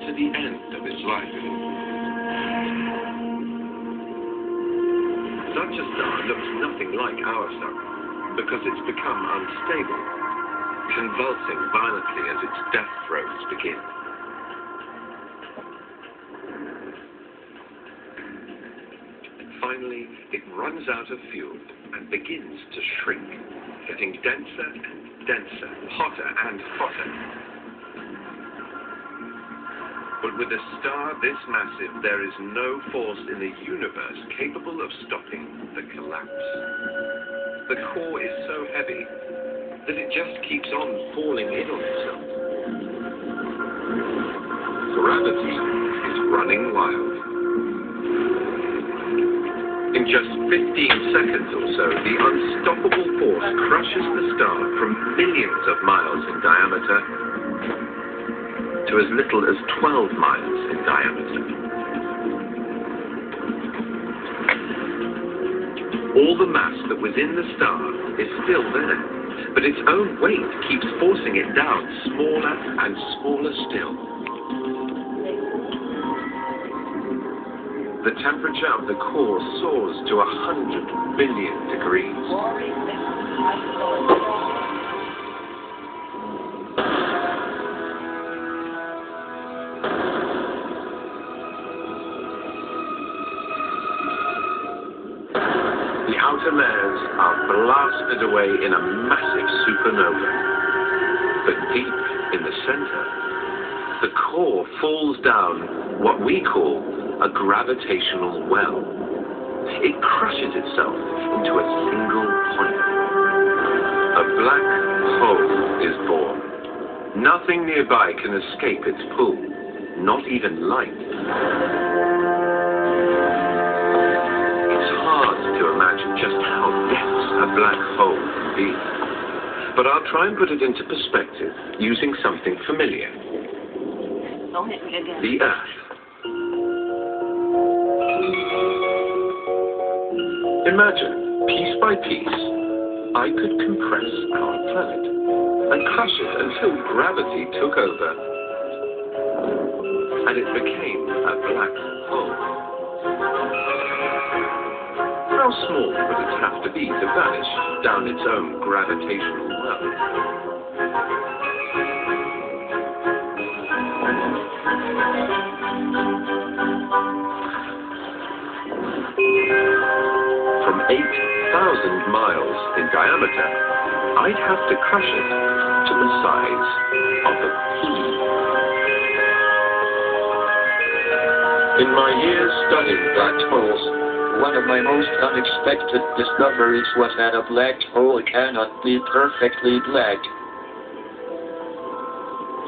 to the end of its life. Such a star looks nothing like our sun because it's become unstable, convulsing violently as its death throes begin. Finally, it runs out of fuel and begins to shrink, getting denser and denser, hotter and hotter. But with a star this massive, there is no force in the universe capable of stopping the collapse. The core is so heavy that it just keeps on falling in on itself. Gravity is running wild. In just 15 seconds or so, the unstoppable force crushes the star from millions of miles in diameter to as little as 12 miles in diameter. All the mass that was in the star is still there, but its own weight keeps forcing it down smaller and smaller still. The temperature of the core soars to 100 billion degrees. The outer layers are blasted away in a massive supernova. But deep in the center, the core falls down what we call a gravitational well. It crushes itself into a single point. A black hole is born. Nothing nearby can escape its pull, not even light. It's hard to imagine just how dense a black hole can be. But I'll try and put it into perspective using something familiar. The Earth. Imagine, piece by piece, I could compress our planet and crush it until gravity took over and it became a black hole. How small would it have to be to vanish down its own gravitational well? From 8,000 miles in diameter, I'd have to crush it to the size of a pea. In my years studying black holes, one of my most unexpected discoveries was that a black hole cannot be perfectly black.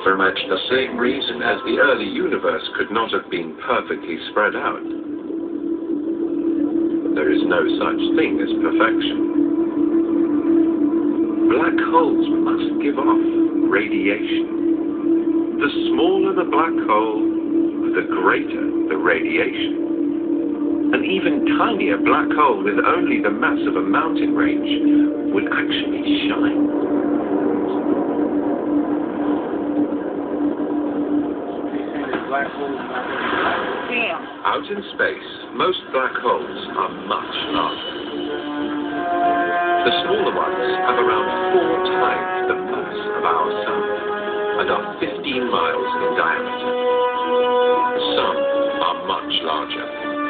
For much the same reason as the early universe could not have been perfectly spread out. There is no such thing as perfection. Black holes must give off radiation. The smaller the black hole, the greater the radiation. An even tinier black hole with only the mass of a mountain range would actually shine. Out in space, most black holes are much larger. The smaller ones have around 4 times the mass of our Sun and are 15 miles in diameter. Some are much larger,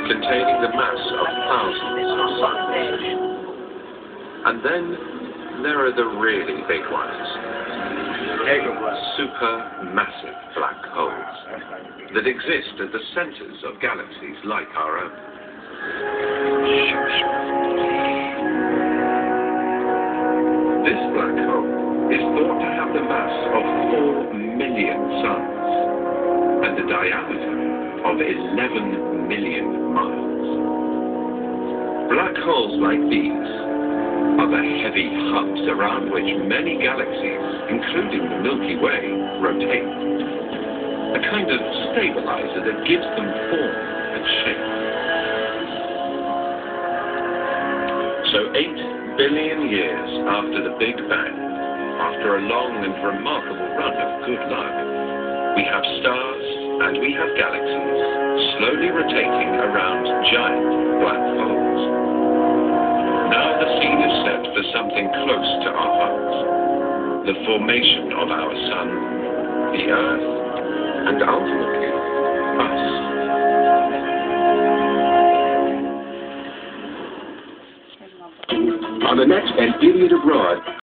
containing the mass of thousands of suns. And then there are the really big ones. Supermassive black holes that exist at the centers of galaxies like our own. This black hole is thought to have the mass of 4 million suns and the diameter of 11 million miles. Black holes like these are the heavy hubs around which many galaxies, including the Milky Way, rotate. A kind of stabilizer that gives them form and shape. So 8 billion years after the Big Bang, after a long and remarkable run of good luck, we have stars and we have galaxies slowly rotating around giant black holes. Now the scene is set for something close to our hearts. The formation of our sun, the Earth, and ultimately, us. On the next And Idiot Abroad,